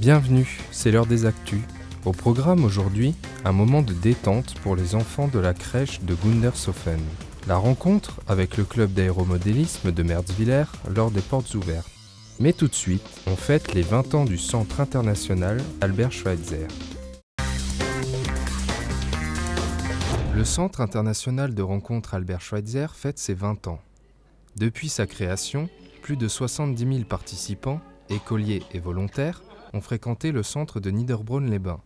Bienvenue, c'est l'heure des actus. Au programme aujourd'hui, un moment de détente pour les enfants de la crèche de Gundershofen. La rencontre avec le club d'aéromodélisme de Merzwiller lors des portes ouvertes. Mais tout de suite, on fête les 20 ans du Centre international Albert Schweitzer. Le Centre international de rencontres Albert Schweitzer fête ses 20 ans. Depuis sa création, plus de 70 000 participants, écoliers et volontaires, ont fréquenté le centre de Niederbronn-les-Bains.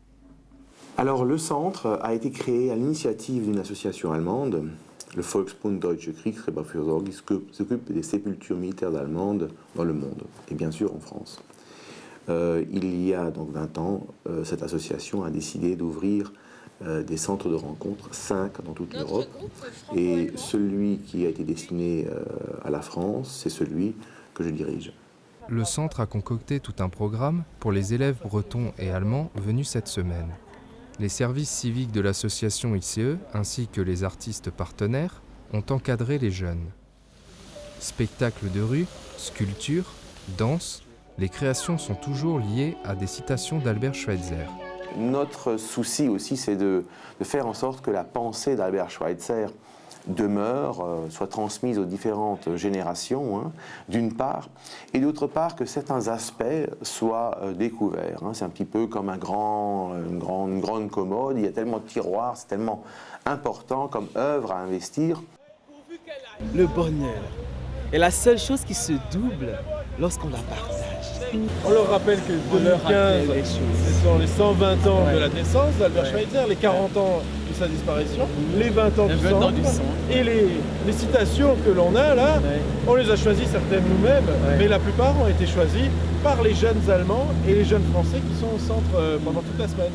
Alors le centre a été créé à l'initiative d'une association allemande, le Volksbund Deutsche Kriegsgräberfürsorge, qui s'occupe des sépultures militaires allemandes dans le monde, et bien sûr en France. Il y a donc 20 ans, cette association a décidé d'ouvrir des centres de rencontres, 5 dans toute l'Europe, et celui qui a été destiné à la France, c'est celui que je dirige. Le centre a concocté tout un programme pour les élèves bretons et allemands venus cette semaine. Les services civiques de l'association ICE ainsi que les artistes partenaires ont encadré les jeunes. Spectacles de rue, sculptures, danse, les créations sont toujours liées à des citations d'Albert Schweitzer. Notre souci aussi, c'est de faire en sorte que la pensée d'Albert Schweitzer demeure, soit transmise aux différentes générations, d'une part, et d'autre part que certains aspects soient découverts. C'est un petit peu comme une grande commode, il y a tellement de tiroirs, c'est tellement important comme œuvre à investir. Le bonheur est la seule chose qui se double lorsqu'on la partage. On leur rappelle que 2015, ce sont les 120 ans de la naissance d'Albert Schweitzer, les 40 ans de sa disparition, les 20 ans du centre, et les citations que l'on a là, on les a choisies certaines nous-mêmes, mais la plupart ont été choisies par les jeunes Allemands et les jeunes Français qui sont au centre pendant toute la semaine.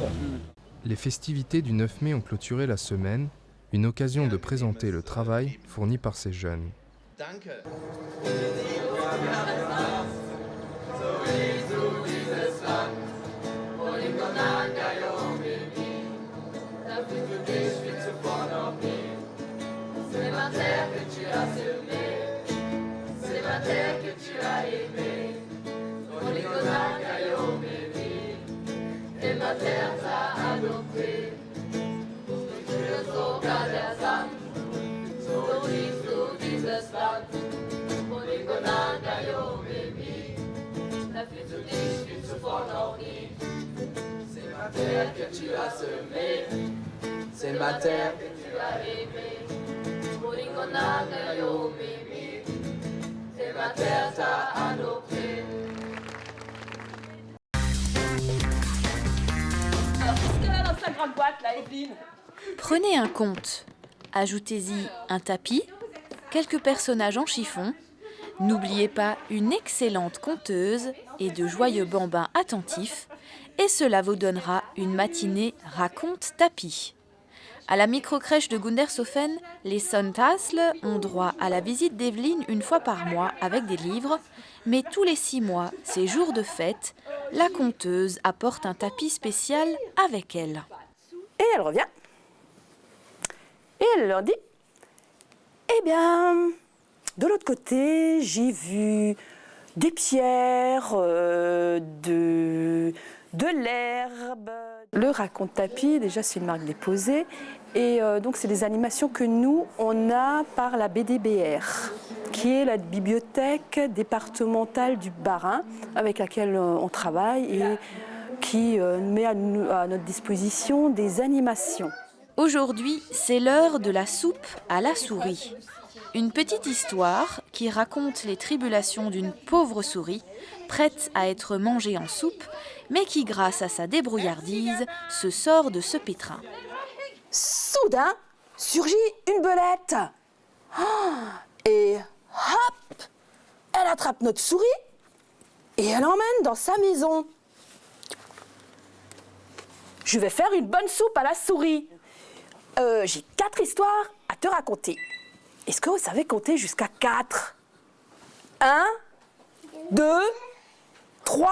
Les festivités du 9 mai ont clôturé la semaine, une occasion de présenter le travail fourni par ces jeunes. C'est ma terre que tu as semée, c'est ma terre que tu as aimée. Et ma terre t'a adopté. Je sogar der Sand, so liebst du dieses Land. Dafür zu dich wie zuvor noch nie. C'est ma terre que tu as semée, c'est ma terre que tu as aimée. C'est ma terre t'a adopté. Alors, qu'est-ce qu'elle a dans sa grande boîte, là, Evelyne? Prenez un conte, ajoutez-y un tapis, quelques personnages en chiffon, n'oubliez pas une excellente conteuse et de joyeux bambins attentifs, et cela vous donnera une matinée raconte-tapis. À la microcrèche de Gundershofen, les Sonntagsle ont droit à la visite d'Evelyne une fois par mois avec des livres, mais tous les 6 mois, ces jours de fête, la conteuse apporte un tapis spécial avec elle. Et elle revient. Et elle leur dit, eh bien, de l'autre côté, j'ai vu des pierres, de l'herbe. Le raconte-tapis, déjà, c'est une marque déposée. Et donc, c'est des animations que nous, on a par la BDBR, qui est la bibliothèque départementale du Bas-Rhin, avec laquelle on travaille et qui met à notre disposition des animations. Aujourd'hui, c'est l'heure de la soupe à la souris. Une petite histoire qui raconte les tribulations d'une pauvre souris, prête à être mangée en soupe, mais qui, grâce à sa débrouillardise, se sort de ce pétrin. Soudain, surgit une belette. Et hop, elle attrape notre souris et elle l'emmène dans sa maison. Je vais faire une bonne soupe à la souris. J'ai 4 histoires à te raconter. Est-ce que vous savez compter jusqu'à 4? 1, 2, 3,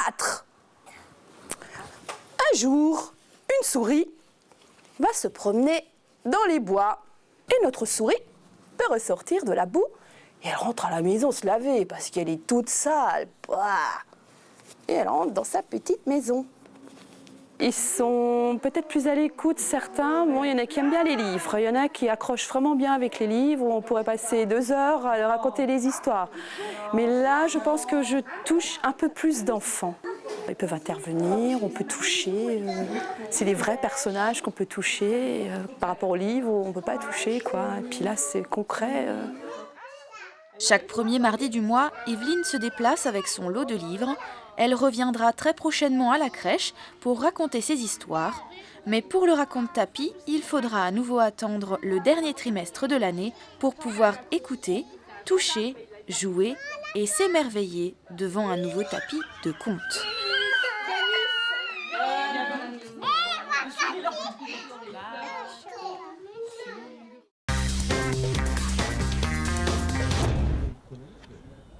4. Un jour, une souris va se promener dans les bois. Et notre souris peut ressortir de la boue et elle rentre à la maison se laver parce qu'elle est toute sale. et elle rentre dans sa petite maison. Ils sont peut-être plus à l'écoute, certains. Bon, il y en a qui aiment bien les livres. Il y en a qui accrochent vraiment bien avec les livres, où on pourrait passer 2 heures à leur raconter les histoires. Mais là, je pense que je touche un peu plus d'enfants. Ils peuvent intervenir, on peut toucher. C'est les vrais personnages qu'on peut toucher par rapport aux livres où on ne peut pas toucher, quoi. Et puis là, c'est concret. Chaque premier mardi du mois, Evelyne se déplace avec son lot de livres. Elle reviendra très prochainement à la crèche pour raconter ses histoires. Mais pour le raconte-tapis, il faudra à nouveau attendre le dernier trimestre de l'année pour pouvoir écouter, toucher, jouer et s'émerveiller devant un nouveau tapis de contes.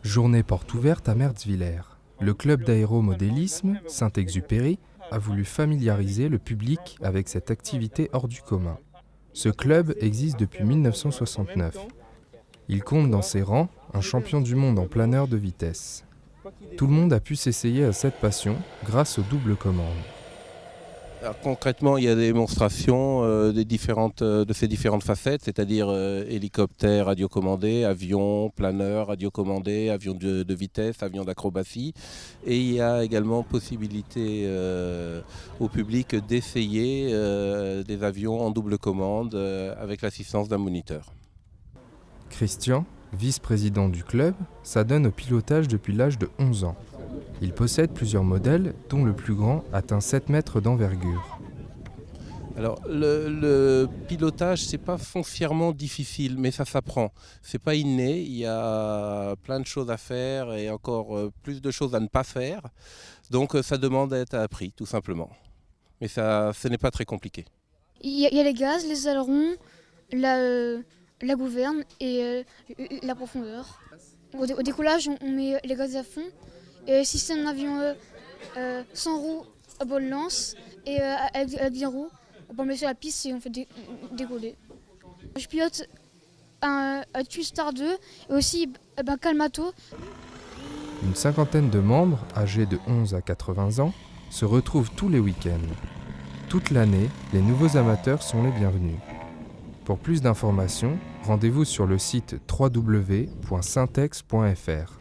Journée porte ouverte à Mertzwiller. Le club d'aéromodélisme, Saint-Exupéry, a voulu familiariser le public avec cette activité hors du commun. Ce club existe depuis 1969. Il compte dans ses rangs un champion du monde en planeur de vitesse. Tout le monde a pu s'essayer à cette passion grâce aux doubles commandes. Alors, concrètement, il y a des démonstrations de ces différentes facettes, c'est-à-dire hélicoptère radiocommandé, avion, planeur radiocommandé, avion de vitesse, avion d'acrobatie. Et il y a également possibilité au public d'essayer des avions en double commande avec l'assistance d'un moniteur. Christian, vice-président du club, s'adonne au pilotage depuis l'âge de 11 ans. Il possède plusieurs modèles, dont le plus grand atteint 7 mètres d'envergure. Alors, le pilotage, c'est pas foncièrement difficile, mais ça s'apprend. C'est pas inné, il y a plein de choses à faire et encore plus de choses à ne pas faire. Donc, ça demande à être appris, tout simplement. Mais ce n'est pas très compliqué. Il y a les gaz, les ailerons, la gouverne et la profondeur. Au décollage, on met les gaz à fond. Et si c'est un avion sans roues, à bonne lance et avec des roues, on peut le mettre sur la piste et on fait décoller. Je pilote un Twistar 2 et aussi Kalmato. Une cinquantaine de membres, âgés de 11 à 80 ans, se retrouvent tous les week-ends. Toute l'année, les nouveaux amateurs sont les bienvenus. Pour plus d'informations, rendez-vous sur le site www.syntex.fr.